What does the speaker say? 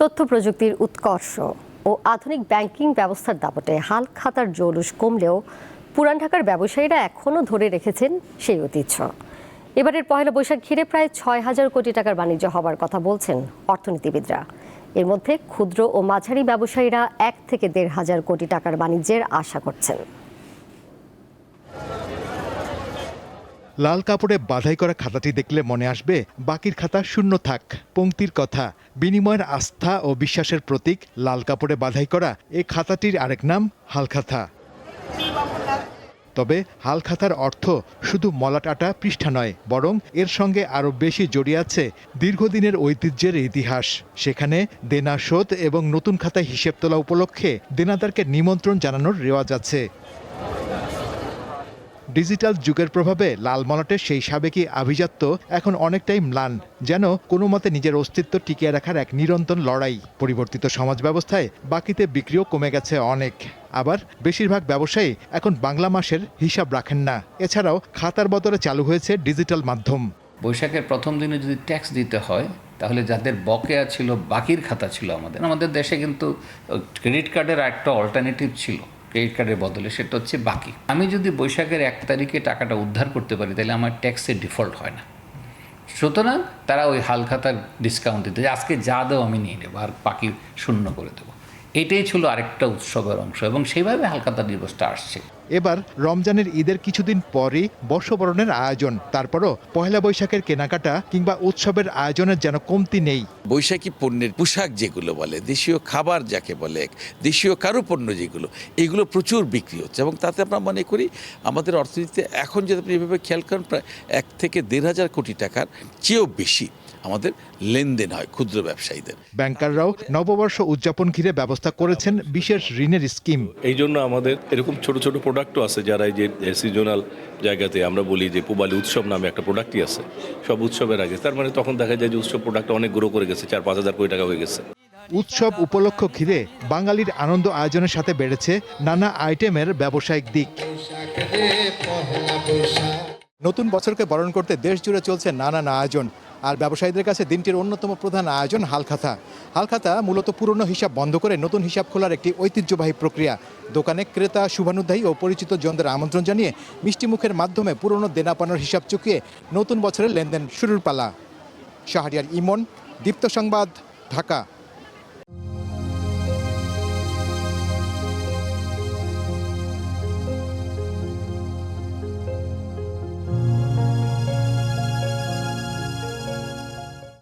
তথ্য প্রযুক্তির উৎকর্ষ ও আধুনিক ব্যাংকিং ব্যবস্থার দাপটে হালখাতার জৌলুস কমলেও পুরান ঢাকার ব্যবসায়ীরা এখনও ধরে রেখেছেন সেই ঐতিহ্য। এবারের পহেলা বৈশাখ ঘিরে প্রায় ৬,০০০ কোটি টাকার বাণিজ্য হবার কথা বলছেন অর্থনীতিবিদরা। এর মধ্যে ক্ষুদ্র ও মাঝারি ব্যবসায়ীরা ১ থেকে ১,৫০০ কোটি টাকার বাণিজ্যের আশা করছেন। লাল কাপড়ে বাধাই করা খাতাটি দেখলে মনে আসবে বাকির খাতা শূন্য থাক পংক্তির কথা। বিনিময়ের আস্থা ও বিশ্বাসের প্রতীক লাল কাপড়ে বাধাই করা এই খাতাটির আরেক নাম হালখাতা। তবে হালখাতার অর্থ শুধু মলাটাটা পৃষ্ঠা নয়, বরং এর সঙ্গে আরও বেশি জড়িয়ে আছে দীর্ঘদিনের ঐতিহ্যের ইতিহাস। সেখানে দেনা শোধ এবং নতুন খাতায় হিসেব তোলা উপলক্ষে দেনাদারকে নিমন্ত্রণ জানানোর রেওয়াজ আছে। ডিজিটাল যুগের প্রভাবে লাল মলাটের সেই সাবেকি আভিজাত্য এখন অনেকটাই ম্লান, যেন কোনো মতে নিজের অস্তিত্ব টিকিয়ে রাখার এক নিরন্তর লড়াই। পরিবর্তিত সমাজ ব্যবস্থায় বাকিতে বিক্রিও কমে গেছে অনেক। আবার বেশিরভাগ ব্যবসায়ী এখন বাংলা মাসের হিসাব রাখেন না। এছাড়াও খাতার বদলে চালু হয়েছে ডিজিটাল মাধ্যম। বৈশাখের প্রথম দিনে যদি ট্যাক্স দিতে হয়, তাহলে যাদের বকেয়া ছিল, বাকির খাতা ছিল আমাদের দেশে কিন্তু ক্রেডিট কার্ডের একটা অল্টারনেটিভ ছিল ক্রেডিট কার্ডের বদলে, সেটা হচ্ছে বাকি। আমি যদি বৈশাখের ১ তারিখে টাকাটা উদ্ধার করতে পারি, তাহলে আমার ট্যাক্সের ডিফল্ট হয় না। সুতরাং তারা ওই হালখাতার ডিসকাউন্ট দিতে, আজকে যা দেও আমি নিয়ে নেবো আর বাকি শূন্য করে দেবো। এটাই ছিল আরেকটা উৎসবের অংশ এবং সেইভাবে হালখাতা দিবসটা আসছে। এবার রমজানের ঈদের কিছুদিন পরই বর্ষবরণের আয়োজন। তারপরও পহেলা বৈশাখের কেনাকাটা কিংবা উৎসবের আয়োজনের যেন কমতি নেই। বৈশাখী পণ্যের পোশাক যেগুলো বলে, দেশীয় খাবার যাকে বলে, দেশীয় কারুপণ্য যেগুলো, এগুলো প্রচুর বিক্রি হচ্ছে এবং তাতে আমরা মনে করি আমাদের অর্থনীতিতে এখন যদি আপনি এভাবে খেয়াল করেন, প্রায় ১ থেকে ১,৫০০ কোটি টাকার চেয়েও বেশি আমাদের লেনদেন হয় ক্ষুদ্র ব্যবসায়ীদের। ব্যাংকাররাও নববর্ষ উদযাপন ঘিরে ব্যবস্থা করেছেন বিশেষ ঋণের স্কিম। এই জন্য আমাদের এরকম ছোট ছোট প্রোডাক্টও আছে, যারা এই যে সিজনাল জায়গাতে আমরা বলি যে পূবালী উৎসব নামে একটা প্রোডাক্টই আছে সব উৎসবের আগে। তার মানে তখন দেখা যায় যে উৎসব প্রোডাক্ট অনেক গ্রো করে গেছে, ৪-৫ হাজার কোটি টাকা হয়ে গেছে। উৎসব উপলক্ষ ঘিরে বাঙালির আনন্দ আয়োজনের সাথে বেড়েছে নানা আইটেমের ব্যবসায়িক দিক। নতুন বছরকে বরণ করতে দেশ জুড়ে চলছে নানান আয়োজন, আর ব্যবসায়ীদের কাছে দিনটির অন্যতম প্রধান আয়োজন হালখাতা। হালখাতা মূলত পুরনো হিসাব বন্ধ করে নতুন হিসাব খোলার একটি ঐতিহ্যবাহী প্রক্রিয়া। দোকানে ক্রেতা, শুভানুধ্যায়ী ও পরিচিত জনদের আমন্ত্রণ জানিয়ে মিষ্টিমুখের মাধ্যমে পুরনো দেনাপানোর হিসাব চুকিয়ে নতুন বছরের লেনদেন শুরুর পালা। শাহরিয়ার ইমন, দীপ্ত সংবাদ, ঢাকা।